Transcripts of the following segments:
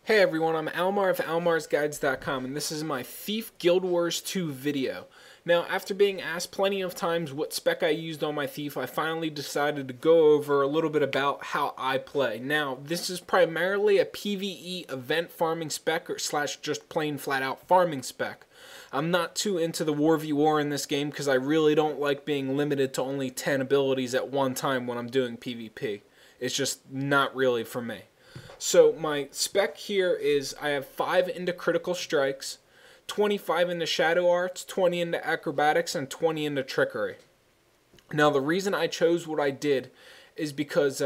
Hey everyone, I'm Almar of almarsguides.com, and this is my Thief Guild Wars 2 video. Now, after being asked plenty of times what spec I used on my Thief, I finally decided to go over a little bit about how I play. Now, this is primarily a PvE event farming spec or slash just plain flat out farming spec. I'm not too into the War v War in this game because I really don't like being limited to only 10 abilities at one time when I'm doing PvP. It's just not really for me. So my spec here is I have 5 into critical strikes, 25 into shadow arts, 20 into acrobatics, and 20 into trickery. Now the reason I chose what I did is because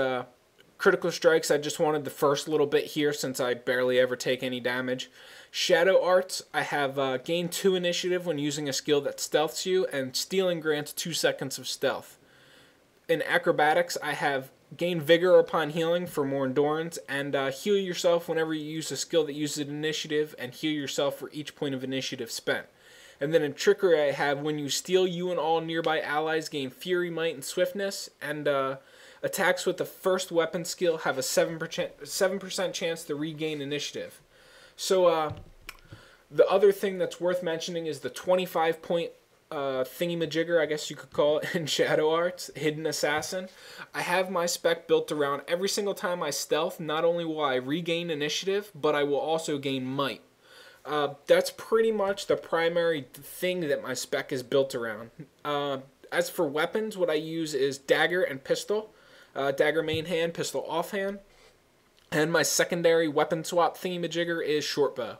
critical strikes, I just wanted the first little bit here since I barely ever take any damage. Shadow arts, I have gain 2 initiative when using a skill that stealths you, and stealing grants 2 seconds of stealth. In acrobatics, I have gain vigor upon healing for more endurance, and heal yourself whenever you use a skill that uses initiative, and heal yourself for each point of initiative spent. And then in trickery, I have when you steal, you and all nearby allies gain fury, might, and swiftness, and attacks with the first weapon skill have a 7% chance to regain initiative. So the other thing that's worth mentioning is the 25-point thingy-majigger, I guess you could call it, in Shadow Arts, Hidden Assassin. I have my spec built around every single time I stealth, not only will I regain initiative, but I will also gain might. That's pretty much the primary thing that my spec is built around. As for weapons, what I use is dagger and pistol. Dagger main hand, pistol offhand. And my secondary weapon swap thingy-majigger is short bow.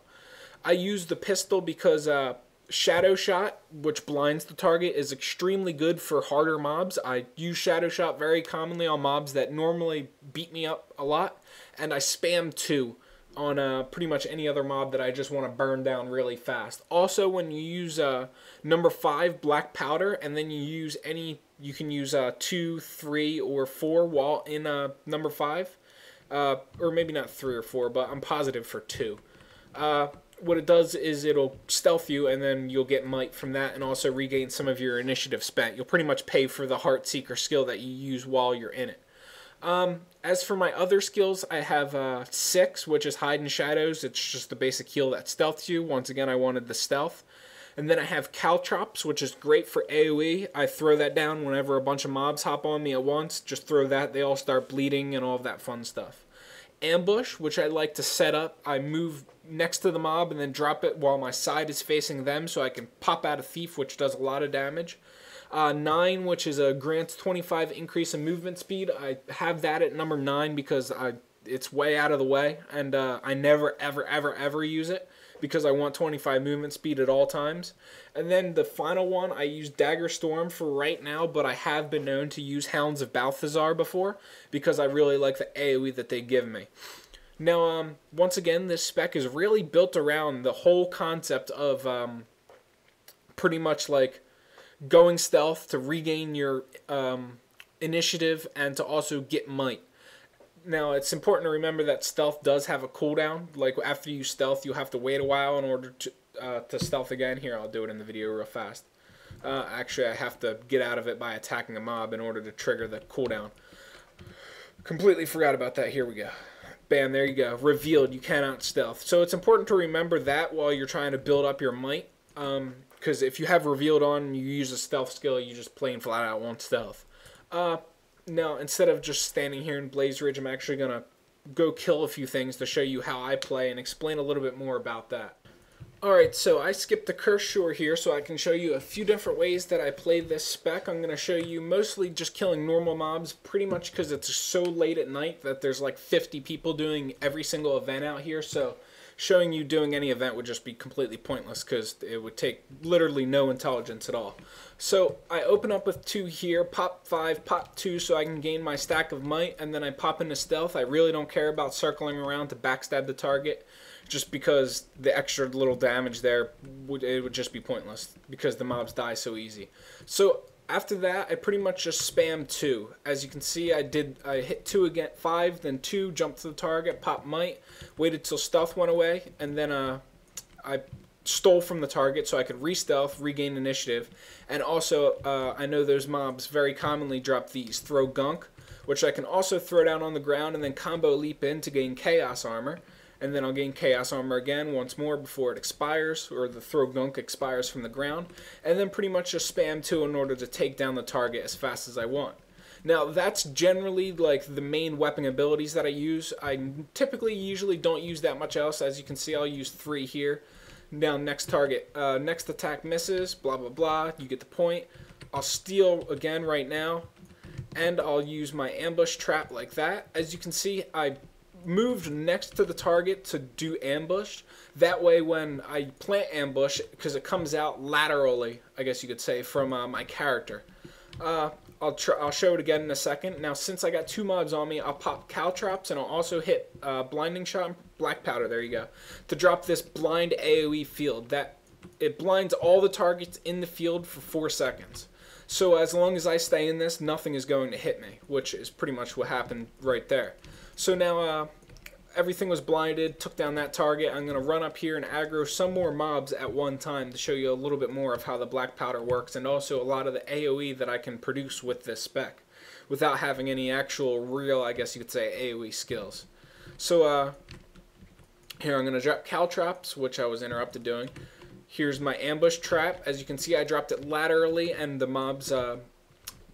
I use the pistol because Shadow Shot, which blinds the target, is extremely good for harder mobs. I use Shadow Shot very commonly on mobs that normally beat me up a lot, and I spam 2 on pretty much any other mob that I just want to burn down really fast. Also, when you use number 5 black powder, and then you can use 2, 3, or 4 while in number 5, or maybe not 3 or 4, but I'm positive for 2. What it does is it'll stealth you, and then you'll get might from that, and also regain some of your initiative spent. You'll pretty much pay for the Heartseeker skill that you use while you're in it. As for my other skills, I have 6, which is Hide in Shadows. It's just the basic heal that stealths you. Once again, I wanted the stealth. And then I have Caltrops, which is great for AoE. I throw that down whenever a bunch of mobs hop on me at once. Just throw that, they all start bleeding and all of that fun stuff. Ambush, which I like to set up. I move next to the mob and then drop it while my side is facing them so I can pop out a Thief, which does a lot of damage. 9, which is a grants 25 increase in movement speed. I have that at number 9 because it's way out of the way, and I never, ever use it because I want 25 movement speed at all times. And then the final one, I use Dagger Storm for right now, but I have been known to use Hounds of Balthazar before because I really like the AoE that they give me. Now, once again, this spec is really built around the whole concept of pretty much like going stealth to regain your initiative and to also get might. Now, it's important to remember that stealth does have a cooldown. Like, after you stealth, you'll have to wait a while in order to stealth again. Here, I'll do it in the video real fast. Actually, I have to get out of it by attacking a mob in order to trigger the cooldown. Completely forgot about that. Here we go. Bam, there you go. Revealed, you cannot stealth. So it's important to remember that while you're trying to build up your might. Because if you have revealed on and you use a stealth skill, you just plain flat out won't stealth. Now, instead of just standing here in Blaze Ridge, I'm actually going to go kill a few things to show you how I play and explain a little bit more about that. Alright, so I skipped the Curse Shore here so I can show you a few different ways that I play this spec. I'm going to show you mostly just killing normal mobs, pretty much because it's so late at night that there's like 50 people doing every single event out here, so showing you doing any event would just be completely pointless because it would take literally no intelligence at all. So I open up with 2 here, pop 5, pop 2 so I can gain my stack of might, and then I pop into stealth. I really don't care about circling around to backstab the target just because the extra little damage there, it would just be pointless because the mobs die so easy. So after that, I pretty much just spam 2. As you can see, I hit 2 again, 5, then 2, jumped to the target, pop might, waited till stealth went away, and then I stole from the target so I could re-stealth, regain initiative, and also I know those mobs very commonly drop these, throw gunk, which I can also throw down on the ground and then combo leap in to gain chaos armor. and then I'll gain Chaos Armor again once more before it expires, or the throw gunk expires from the ground, and then pretty much just spam 2 in order to take down the target as fast as I want. Now, that's generally like the main weapon abilities that I use. I typically usually don't use that much else. As you can see, I'll use 3 here. Now, next target, next attack misses, blah, blah, blah. You get the point. I'll steal again right now, and I'll use my ambush trap like that. As you can see, I moved next to the target to do ambush. That way, when I plant ambush, because it comes out laterally, I guess you could say, from my character. I'll show it again in a second. Now, since I got 2 mobs on me, I'll pop caltrops, and I'll also hit blinding shot and black powder. There you go, to drop this blind AOE field. That it blinds all the targets in the field for 4 seconds. So as long as I stay in this, nothing is going to hit me, which is pretty much what happened right there. So now everything was blinded, took down that target. I'm going to run up here and aggro some more mobs at one time to show you a little bit more of how the black powder works, and also a lot of the AoE that I can produce with this spec without having any actual real, I guess you could say, AoE skills. So here I'm going to drop caltrops, which I was interrupted doing. Here's my ambush trap. As you can see, I dropped it laterally, and the mobs,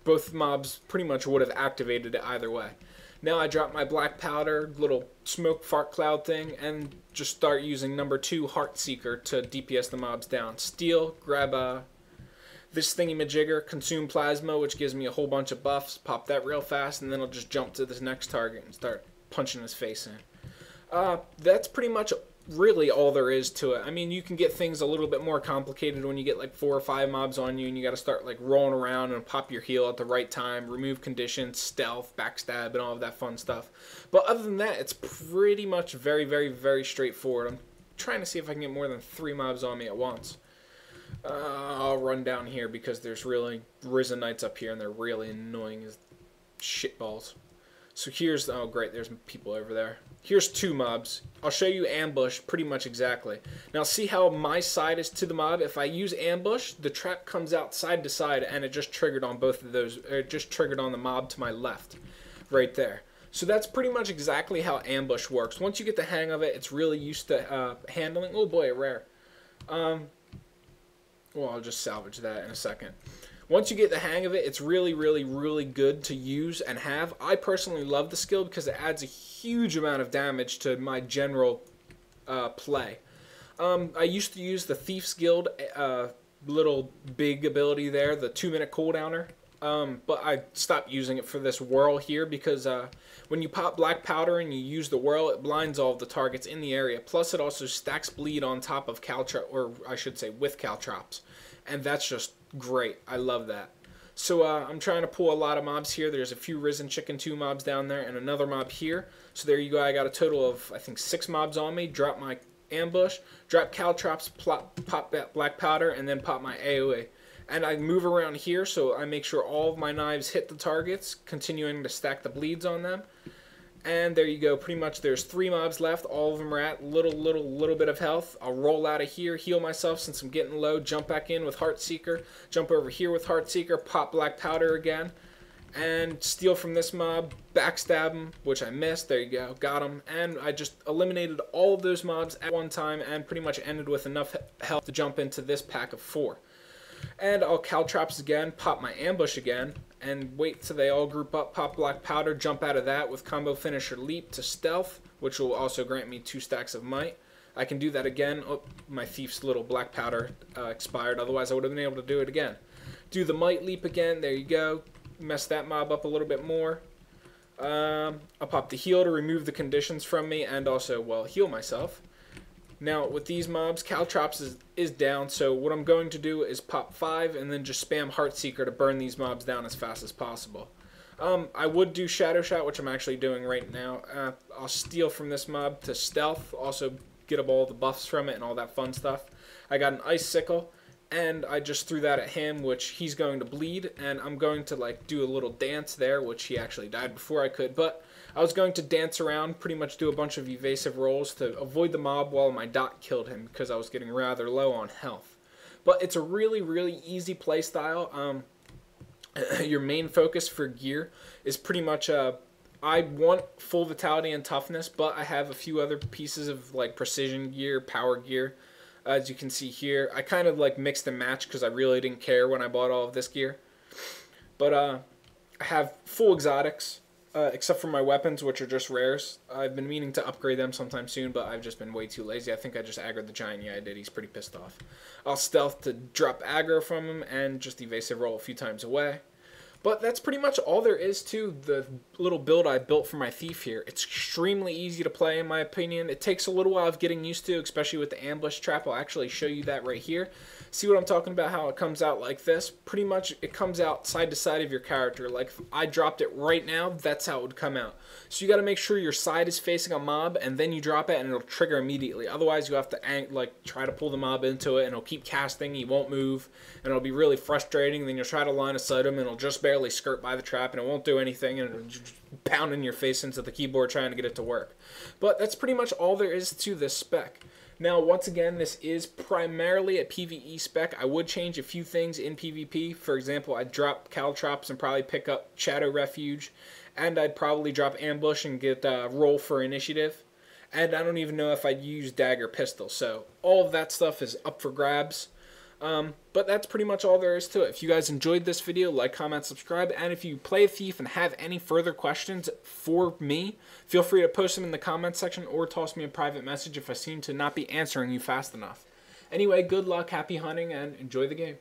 both mobs pretty much would have activated it either way. Now I drop my black powder, little smoke fart cloud thing, and just start using number 2 Heartseeker to DPS the mobs down. Steal, grab this thingy-majigger, consume plasma, which gives me a whole bunch of buffs, pop that real fast, and then I'll just jump to this next target and start punching his face in. That's pretty much really all there is to it. I mean, you can get things a little bit more complicated when you get like 4 or 5 mobs on you and you got to start like rolling around and pop your heal at the right time, remove conditions, stealth, backstab, and all of that fun stuff. But other than that, it's pretty much very, very, very straightforward. I'm trying to see if I can get more than 3 mobs on me at once. I'll run down here because there's really Risen Knights up here and they're really annoying as shitballs. So here's, oh great, there's people over there. Here's 2 mobs. I'll show you ambush pretty much exactly. Now see how my side is to the mob? If I use ambush, the trap comes out side to side, and it just triggered on both of those, it just triggered on the mob to my left, right there. So that's pretty much exactly how ambush works. Once you get the hang of it, it's really used to handling. Oh boy, a rare. Well, I'll just salvage that in a second. Once you get the hang of it, it's really, really, really good to use and have. I personally love the skill because it adds a huge amount of damage to my general play. I used to use the Thief's Guild little big ability there, the 2-minute cooldowner. But I stopped using it for this whirl here because when you pop black powder and you use the whirl, it blinds all of the targets in the area. Plus, it also stacks bleed on top of caltrops, or I should say with caltrops. And that's just great. I love that. So I'm trying to pull a lot of mobs here. There's a few Risen Chicken 2 mobs down there and another mob here. So there you go. I got a total of, I think, 6 mobs on me. Drop my ambush, drop caltrops, pop that black powder, and then pop my AoE. And I move around here so I make sure all of my knives hit the targets, continuing to stack the bleeds on them. And there you go. Pretty much there's 3 mobs left. All of them are at little bit of health. I'll roll out of here, heal myself since I'm getting low, jump back in with Heartseeker, jump over here with Heartseeker, pop black powder again, and steal from this mob, backstab him, which I missed. There you go. Got him. And I just eliminated all of those mobs at one time and pretty much ended with enough health to jump into this pack of 4. And I'll caltrops again, pop my ambush again, and wait till they all group up, pop black powder, jump out of that with combo finisher leap to stealth, which will also grant me 2 stacks of might. I can do that again. Oh, my thief's little black powder expired, otherwise I would have been able to do it again. Do the might leap again, there you go. Mess that mob up a little bit more. I'll pop the heal to remove the conditions from me and also, well, heal myself. Now, with these mobs, caltrops is down, so what I'm going to do is pop 5 and then just spam Heartseeker to burn these mobs down as fast as possible. I would do Shadow Shot, which I'm actually doing right now. I'll steal from this mob to stealth, also get up all the buffs from it and all that fun stuff. I got an Ice Sickle, and I just threw that at him, which he's going to bleed, and I'm going to like do a little dance there, which he actually died before I could, but I was going to dance around, pretty much do a bunch of evasive rolls to avoid the mob while my dot killed him because I was getting rather low on health. But it's a really, really easy playstyle. Your main focus for gear is pretty much I want full vitality and toughness, but I have a few other pieces of like precision gear, power gear. As you can see here, I kind of like mixed and matched because I really didn't care when I bought all of this gear. But I have full exotics, except for my weapons, which are just rares. I've been meaning to upgrade them sometime soon, but I've just been way too lazy. I think I just aggroed the giant. Yeah, I did. He's pretty pissed off. I'll stealth to drop aggro from him and just evasive roll a few times away. But that's pretty much all there is to the little build I built for my thief here. It's extremely easy to play, in my opinion. It takes a little while of getting used to, especially with the ambush trap. I'll actually show you that right here. See what I'm talking about, how it comes out like this? Pretty much it comes out side to side of your character. Like if I dropped it right now, that's how it would come out. So you got to make sure your side is facing a mob, and then you drop it and it'll trigger immediately. Otherwise you have to like try to pull the mob into it, and it'll keep casting, he won't move, and it'll be really frustrating. Then you'll try to line of sight him, and it'll just barely skirt by the trap, and it won't do anything, and it'll just pound in your face into the keyboard trying to get it to work. But that's pretty much all there is to this spec. Now, once again, this is primarily a PvE spec. I would change a few things in PvP. For example, I'd drop Caltrops and probably pick up Shadow Refuge, and I'd probably drop Ambush and get roll for initiative. And I don't even know if I'd use Dagger Pistol. So all of that stuff is up for grabs. But that's pretty much all there is to it. If you guys enjoyed this video, like, comment, subscribe, and if you play Thief and have any further questions for me, feel free to post them in the comments section or toss me a private message if I seem to not be answering you fast enough. Anyway, good luck, happy hunting, and enjoy the game.